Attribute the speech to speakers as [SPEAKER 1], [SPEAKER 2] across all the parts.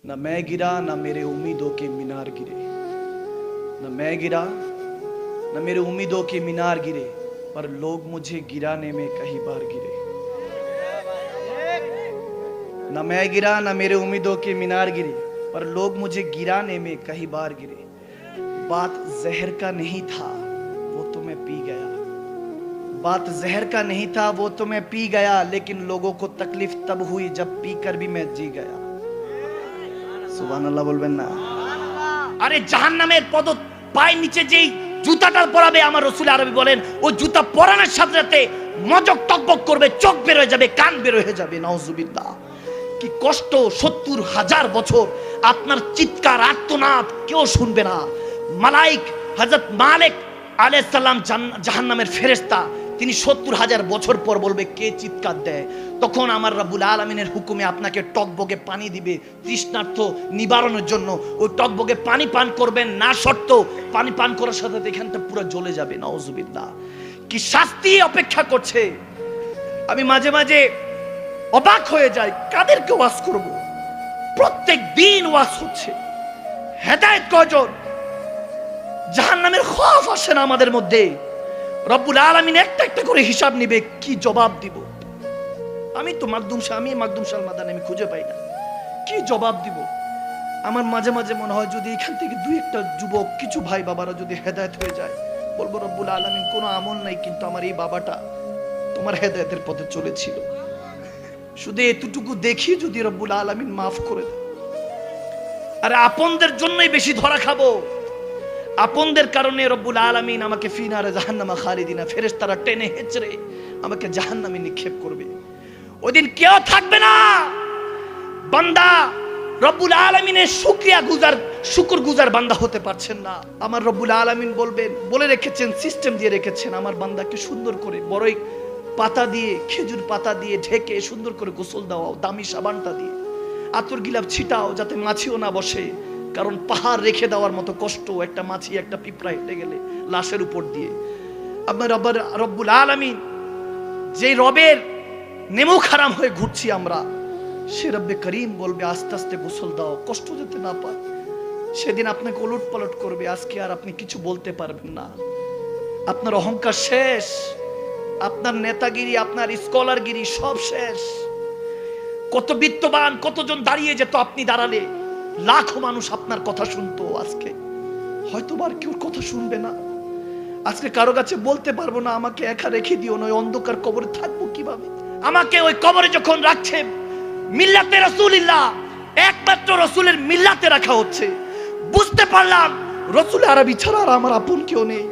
[SPEAKER 1] न मैं गिरा न मेरे उम्मीदों के मीनार गिरे, न मैं गिरा न मेरे उम्मीदों के मीनार गिरे, पर लोग मुझे गिराने में कई बार गिरे। न मैं गिरा न मेरे उम्मीदों के मीनार गिरे, पर लोग मुझे गिराने में कई बार गिरे। बात जहर का नहीं था वो तो मैं पी गया, बात जहर का नहीं था वो तो मैं पी गया, लेकिन लोगों को तकलीफ तब हुई जब पीकर भी मैं जी गया। সুবহানাল্লাহ বলবেন না?
[SPEAKER 2] আরে জাহান্নামের পদ পায়ের নিচে যেই জুতাটা পরাবে আমার রাসূল আরবি বলেন ওই জুতা পরানোর সাথে সাথে মজক টকবক করবে, চোখ বের হয়ে যাবে, কান বের হয়ে যাবে। নাউজুবিল্লাহ। কি কষ্ট! ৭০,০০০ বছর আপনার চিৎকার আর্তনাদ কেউ শুনবে না। মালাইক হযরত মালিক আলাইহিস সালাম জাহান্নামের ফেরেশতা তিনি ৭০,০০০ বছর পর বলবে কে চিৎকার দেয়, তখন আমার রব্বুল আলামিনের হুকুমে আপনাকে টকবগে পানি দিবে তৃষ্ণার্ত নিবারণের জন্য। ওই টকবগে পানি পান করবেন না শর্ত, পানি পান করার সাথে এখানটা পুরো জ্বলে যাবে। নাউজুবিল্লাহ। কি শাস্তি অপেক্ষা করছে! আমি মাঝে মাঝে অবাক হয়ে যাই, কাদেরকে ওয়াজ করব? প্রত্যেক দিন ওয়াজ হচ্ছে, হেদায়েত কয়জন? জাহান্নামের খৌফ আসে না আমাদের মধ্যে। রব্বুল আলামিন একটা একটা করে হিসাব নিবে, কি জবাব দিব? আমি মাকদুম শাহ মাদানি আমি খুঁজে পাই না, কি জবাব দিব? আমার মাঝে মাঝে মনে হয় যদি এখান থেকে দুই একটা যুবক কিছু ভাই বাবারা যদি হেদায়েত হয়ে যায়, বলবো রব্বুল আলামিন কোনো আমল নাই, কিন্তু আমার এই বাবাটা তোমার হেদায়েতের পথে চলেছিল, শুধু এতটুকু দেখি যদি রব্বুল আলামিন মাফ করে দেয়। আরে আপনদের জন্যই বেশি ধরা খাবো, আপনদের কারণে রব্বুল আলামিন আমাকে ফিনারে জাহান্নামা খালিদিনা, ফেরেশতারা টেনে হেঁচড়ে আমাকে জাহান্নামে নিক্ষেপ করবে। ওইদিন কেউ থাকবে না বান্দা রব্বুল আলামিনের শুকর গুজার বান্দা হতে পারছেন না। আমার রব্বুল আলামিন বলবেন, বলে রেখেছেন, সিস্টেম দিয়ে রেখেছেন, আমার বান্দাকে সুন্দর করে বড়ই পাতা দিয়ে, খেজুর পাতা দিয়ে ঢেকে সুন্দর করে গোসল দাও, দামি সাবানটা দিয়ে আতর গিলাপ ছিটাও, যাতে মাছিও না বসে। কারণ পাহাড় রেখে দেওয়ার মতো কষ্ট একটা মাছি একটা পিঁপড়া হেঁটে গেলে লাশের উপর দিয়ে। আপনার রব্বুল আলামিন যে রবের নেমো খারাম হয়ে ঘুরছি আমরা, সে রব্বে করিম বলবে আস্তে আস্তে গোসল দাও, কষ্ট যেতে না পায়। সেদিন আপনাকে উলট পালট করবে, আজকে আর আপনি কিছু বলতে পারবেন না। আপনার অহংকার শেষ, আপনার নেতাগিরি, আপনার স্কলারগিরি সব শেষ। কত বিত্তবান কতজন দাঁড়িয়ে যেত, আপনি দাঁড়ালে লাখো মানুষ আপনার কথা শুনতো, আজকে হয়তোবার কেউ কথা শুনবে না। আজকে কারো কাছে বলতে পারবো না আমাকে একা রেখে দিও না, ওই অন্ধকার কবরে থাকবো কিভাবে? আমাকে ওই কবরে যখন রাখছে, মিল্লাতে রাসূলুল্লাহ, একমাত্র রাসূলের মিল্লাতে রাখা হচ্ছে, বুঝতে পারলাম রাসূল আরবি ছাড়া আর আমার আপন কেউ নেই।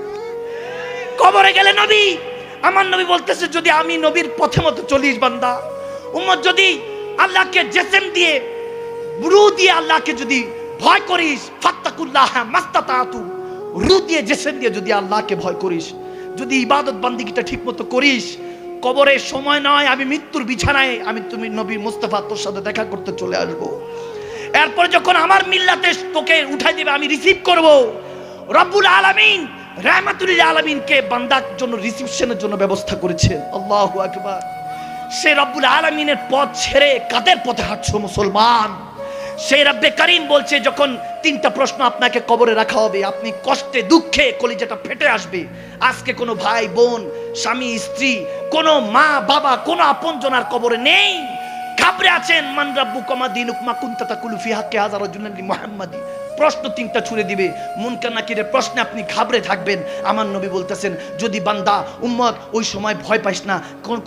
[SPEAKER 2] কবরে গেলে নবী, আমার নবী বলতেছে যদি আমি নবীর পথে মতো চলিস বান্দা, উম্মত যদি আল্লাহকে জিসম দিয়ে রূহ দিয়ে আল্লাহকে যদি ভয় করিস, ফাত্তাকুল্লাহ মাস্তাতাতু, রূহ দিয়ে জিসম দিয়ে যদি আল্লাহকে ভয় করিস, যদি ইবাদত বান্দিগিটা ঠিকমতো করিস, কবরের সময় নয়, আমি মৃত্যুর বিছানায় তুমি নবী মুস্তাফা তোর সাথে দেখা করতে চলে আসবো। এরপর যখন আমার মিল্লাতে তোকে উঠাই দিবে, আমি রিসিভ করব। রব্বুল আলামিন রাহমাতুল লিল আলামিনকে বান্দার জন্য রিসিপশনের জন্য ব্যবস্থা করেছেন। আল্লাহু আকবার। সে রব্বুল আলামিনের পথ ছেড়ে কাদের পথে হাঁটছো মুসলমান? সেই রব্বে করিম বলছে যখন তিনটা প্রশ্ন আপনাকে কবরে রাখা হবে, আপনি কষ্টে দুঃখে কলিজাটা ফেটে আসবে। আজকে কোনো ভাই বোন, স্বামী স্ত্রী, কোনো মা বাবা, কোনো আপনজনার কবরে নেই, ঘাবড়ে আছেন। মান রাব্বুকুম মা দীনুকুম মা কুনতা তাকুলু ফি হাক্কি হাযা রাজুলান মুহাম্মাদি, প্রশ্ন তিনটা ছুড়ে দিবে। মুনকার নাকিরের প্রশ্নে আপনি ঘাবড়ে থাকবেন। আমার নবী বলতেছেন যদি বান্দা উম্মত ওই সময় ভয় পাইস না,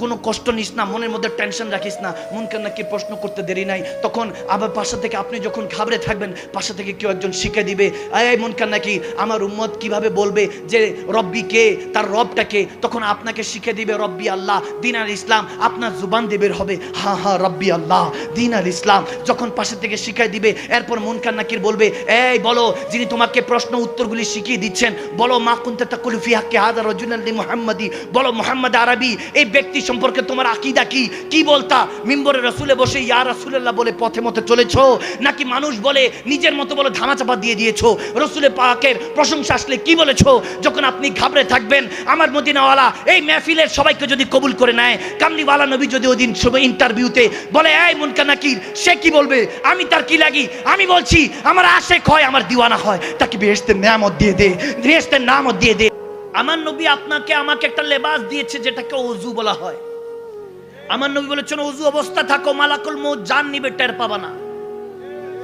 [SPEAKER 2] কোনো কষ্ট নিস না, মনের মধ্যে টেনশন রাখিস না, মুনকার নাকির প্রশ্ন করতে দেরি নাই। তখন আবার পাশে থেকে আপনি যখন ঘাবড়ে থাকবেন, পাশে থেকে কেউ একজন শিখে দিবে, এই মুনকার নাকির আমার উম্মত কিভাবে বলবে যে রব্বি কে, তার রবটাকে, তখন আপনাকে শিখে দিবে রব্বি আল্লাহ দিন আল ইসলাম। আপনার জুবান দিয়ে বের হবে হ্যাঁ হ্যাঁ রব্বি আল্লাহ দিন আল ইসলাম। যখন পাশে থেকে শিখাই দিবে, এরপর মুনকার নাকির বলবে এই বলো, যিনি তোমাকে প্রশ্ন উত্তরগুলি শিখিয়ে দিচ্ছেন, বলো মা কুনতা তাকুলু ফি হাক্কি হাযা রাজুলান মুহাম্মাদি, বলো মুহাম্মদ আরবি এই ব্যক্তি সম্পর্কে তোমার আকীদা কি? কি বলতা? মিম্বরে রাসূলে বসে ইয়া রাসূলুল্লাহ বলে পথে মতে চলেছো, নাকি মানুষ বলে নিজের মতো বলে ধামাচাপা দিয়ে দিয়েছো? রাসূলে পাকের প্রশংসা আসলে কি বলেছো? যখন আপনি ঘাবড়ে থাকবেন, আমার মদিনাওয়ালা এই মেহফিলের সবাইকে যদি কবুল করে নেয়, কামলিওয়ালা নবী যদি ওই দিন ইন্টারভিউতে বলে এই মুনকার নাকির, সে কি বলবে, আমি তার কি লাগি? আমি বলছি আমার আশেক হয়, আমার দিওয়ানা হয়, তাকে বেহেশতের নিয়ামত দিয়ে দে, বেহেশতের নামত দিয়ে দে। আমার নবী আপনাকে আমাকে একটা লেবাস দিয়েছে যেটাকে ওযু বলা হয়। আমার নবী বলেছেন ওযু অবস্থা থাকো, মালাকুল মউত জান নিবে, টের পাবা না।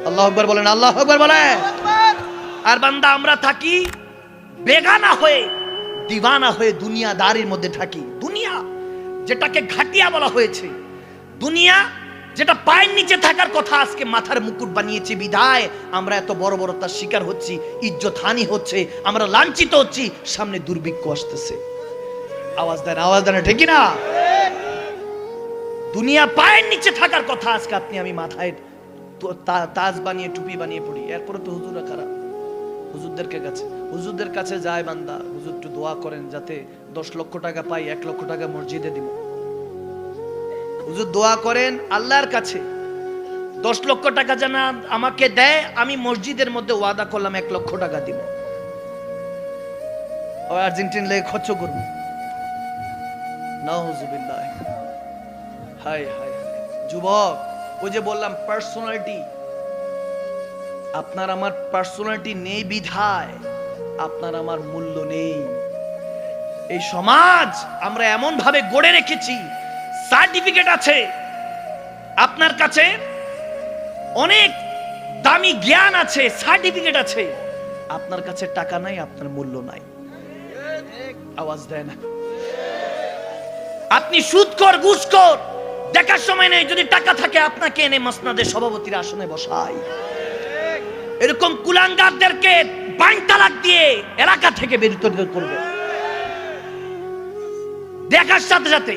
[SPEAKER 1] আল্লাহু আকবার বলেন, আল্লাহু আকবার বলেন।
[SPEAKER 2] আর বান্দা আমরা থাকি বেগানা হয়ে, দিওয়ানা হয়ে, দুনিয়াদারির মধ্যে থাকি। দুনিয়া যেটাকে ঘাটিয়া বলা হয়েছে, দুনিয়া যেটা পায়ের নিচে থাকার কথা আজকে মাথার মুকুট বানিয়েছে বিধায় আমরা এত বড় বড় তার শিকার হচ্ছি, ইজ্জত হানি হচ্ছে, আমরা লাঞ্ছিত হচ্ছি, সামনে দুর্ভিক্ষ আসতেছে। আওয়াজ দেন, আওয়াজ দেন, ঠিক না? দুনিয়া পায়ের নিচে থাকার কথা আজকে আপনি আমি মাথায় তাজ বানিয়ে টুপি বানিয়ে পড়ি। এরপরে তো হুজুররা খারাপ, হুজুরদের কাছে যায় বান্দা, হুজুর একটু দোয়া করেন যাতে 10 লক্ষ টাকা পাই, 1 লক্ষ টাকা মসজিদে দিব। হুজুর দোয়া করেন আল্লাহর কাছে 10 লক্ষ টাকা যেন আমাকে দেয়, আমি মসজিদের মধ্যে ওয়াদা করলাম 1 লক্ষ টাকা দিব। আর্জেন্টিন লেগে খরচ করব। নাউজুবিল্লাহ। হায় হায় যুবক, ওই যে বললাম পার্সোনালিটি, আপনার আমার পার্সোনালিটি নেই বিধায় আপনার আমার মূল্য নেই। এই সমাজ আমরা এমন ভাবে গড়ে রেখেছি, সার্টিফিকেট আছে আপনার কাছে, অনেক দামি জ্ঞান আছে, সার্টিফিকেট আছে, আপনার কাছে টাকা নাই, আপনার মূল্য নাই। আওয়াজ দেয় না? আপনি সুদখোর, ঘুষখোর, দেখার সময় নেই। যদি টাকা থাকে আপনাকে এনে মাসনাদের সভাপতির আসনে বসাই। এরকম কুলাঙ্গারদেরকে বাইন তালাক দিয়ে এলাকা থেকে বেরিত করবে। দেখার সাথে সাথে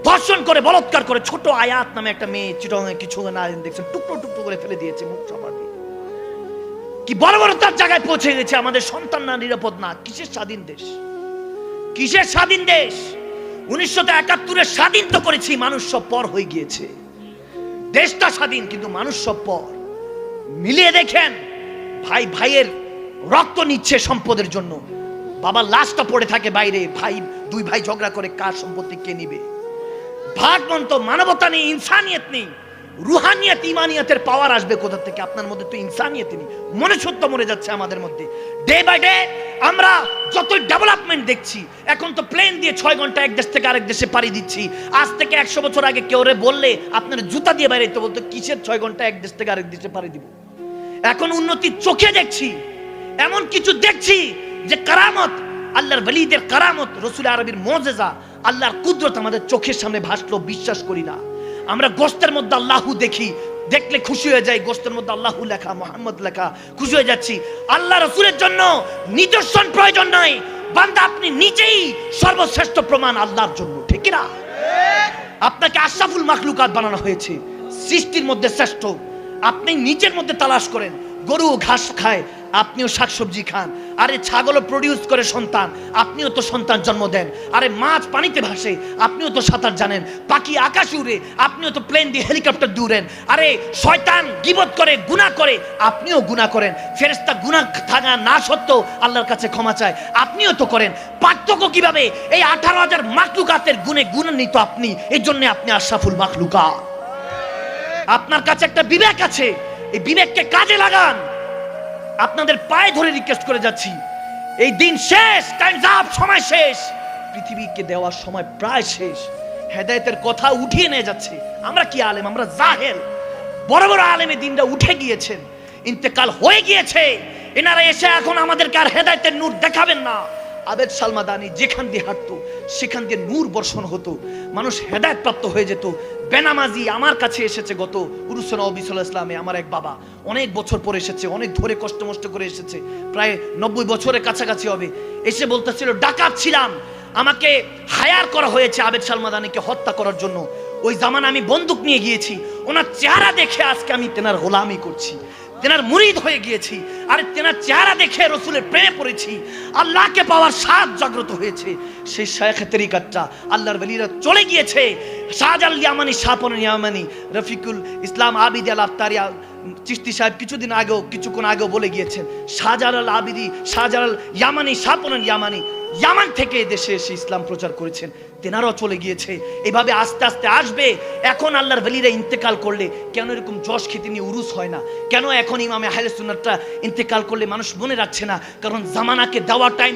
[SPEAKER 2] ধর্ষণ করে, বলৎকার করে, ছোট আয়াত নামে একটা মেয়ে চিটংয়ে কিছু না দেখছেন, টুকরো টুকরো করে ফেলে দিয়েছে মুখ চাপা দিয়ে। কি বড় বড় তার জায়গায় পৌঁছে গেছে। আমাদের সন্তান না নিরাপদ না। কিসের স্বাধীন দেশ? কিসের স্বাধীন দেশ? 1971 স্বাধীন তো করেছি, মানুষ সব পর হয়ে গিয়েছে। দেশটা স্বাধীন কিন্তু মানুষ সব পর। মিলিয়ে দেখেন, ভাই ভাইয়ের রক্ত নিচ্ছে সম্পদের জন্য, বাবার লাশটা পড়ে থাকে বাইরে, ভাই দুই ভাই ঝগড়া করে কার সম্পত্তি কে নিবে। ভাগবন্ত মানবতা নেই, ইনসানিয়ত নেই, রুহানিয়ত ইমানিয়তের পাওয়ার আসবে কোথা থেকে? আপনার মধ্যে তো ইনসানিয়ত নেই, মনুষ্যত্ব মরে যাচ্ছে আমাদের মধ্যে। ডে বাই ডে আমরা যত ডেভেলপমেন্ট দেখছি, এখন তো প্লেন দিয়ে 6 ঘন্টা এক দেশ থেকে আরেক দেশে পাড়ি দিচ্ছি। আজ থেকে 100 বছর আগে কেউ রে বললে আপনার জুতা দিয়ে বাইরে তো বলতো কিসের 6 ঘন্টা এক দেশ থেকে আরেক দেশে পাড়ি দিব। এখন উন্নতি চোখে দেখছি, এমন কিছু দেখছি যে কারামত, আল্লাহর ওলিদের কারামত, রাসূল আরবীর মুজিজা, আল্লাহর কুদরত আমাদের চোখের সামনে ভাসলো, বিশ্বাস করি না। আমরা গোশতের মধ্যে আল্লাহু দেখি, দেখলে খুশি হয়ে যাই, গোশতের মধ্যে আল্লাহু লেখা, মুহাম্মদ লেখা, খুশি হয়ে যাচ্ছি। আল্লাহ রাসূলের জন্য নিদর্শন প্রয়োজন নাই, বান্দা আপনি নিজেই সর্বশ্রেষ্ঠ প্রমাণ আল্লাহর জন্য, ঠিক না? আপনাকে আশরাফুল মাখলুকাত বানানো হয়েছে, সৃষ্টির মধ্যে শ্রেষ্ঠ। আপনি নিজের মধ্যে তালাশ করেন। গরু ঘাস খায়, আপনিও শাকসবজি খান। আরে ছাগলও প্রডিউস করে সন্তান, আপনিও তো সন্তান জন্ম দেন। আরে মাছ পানিতে ভাসে, আপনিও তো সাঁতার জানেন। পাখি আকাশে উড়ে, আপনিও তো প্লেন দিয়ে, হেলিকপ্টার দিয়ে উড়েন। আরে শয়তান গীবত করে, গুনাহ করে, আপনিও গুনাহ করেন। ফেরেশতা গুনাহ থাকা না সত্ত্বেও আল্লাহর কাছে ক্ষমা চায়, আপনিও তো করেন। পার্থক্য কিভাবে? এই 18,000 মাখলুকাতের গুণে গুণান্বিত আপনি, এই জন্য আপনি আশরাফুল মাখলুকাত। আপনার কাছে একটা বিবেক আছে, এই বিবেককে কাজে লাগান। আপনাদের পায়ে ধরে রিকোয়েস্ট করে যাচ্ছি, এই দিন শেষ, টাইমস আপ, সময় শেষ, পৃথিবীকে দেওয়ার সময় প্রায় শেষ। হেদায়েতের কথা উঠিয়ে নিয়ে যাচ্ছে। আমরা কি আলেম? আমরা জাহেল। বড় বড় আলেমে দিনটা উঠে গিয়েছেন, ইন্তেকাল হয়ে গিয়েছে। এনারা এসে এখন আমাদেরকে আর হেদায়েতের নূর দেখাবেন না। আবেদ সালমাদানি যেখান দিয়ে হাঁটতো সেখান দিয়ে নূর বর্ষণ হতো, মানুষ হেদায়েত প্রাপ্ত হয়ে যেত। বেনামাজি আমার কাছে এসেছে গত উরুসে নবী সাল্লাল্লাহু আলাইহি ওয়াসাল্লামে, আমার এক বাবা অনেক বছর পরে এসেছে, অনেক ধরে কষ্ট মষ্ট করে এসেছে, প্রায় 90 বছরের কাছাকাছি হবে। এসে বলতেছিল ডাকাত ছিলাম, আমাকে হায়ার করা হয়েছে আবেদ সালমাদানিকে হত্যা করার জন্য। ওই জামানা আমি বন্দুক নিয়ে গিয়েছি, ওনার চেহারা দেখে আজকে আমি তেনার গোলামি করছি, তেনার মুরিদ হয়ে গিয়েছি। আরে তেনার চেহারা দেখে রাসূলের প্রেমে পড়েছি, আল্লাহকে পাওয়ার স্বাদ জাগ্রত হয়েছে। সেই শায়েখে তরিকাতটা আল্লাহর ওলিরা চলে গিয়েছে। শাহজালাল ইয়ামানি, শাহপন ইয়ামানি, রফিকুল ইসলাম আবিদি আল আফতারিয়া চিশতি সাহেব কিছুক্ষণ আগেও বলে গিয়েছেন, শাহজালাল আবিদি, শাহজালাল ইয়ামানি, শাহপন ইয়ামানি ইয়ামান থেকে দেশে এসে ইসলাম প্রচার করেছেন।
[SPEAKER 1] তেনারাও চলে গিয়েছে, এভাবে আস্তে আস্তে আসবে। এখন আল্লাহর ওলিরা ইন্তেকাল করলে কেন এরকম যশ খ্যাতি নিয়ে উরুস হয় না? কেন এখন ইমামে আহলে সুন্নাতটা ইন্তেকাল করলে মানুষ মনে রাখছে না? কারণ জামানাকে দেওয়া টাইম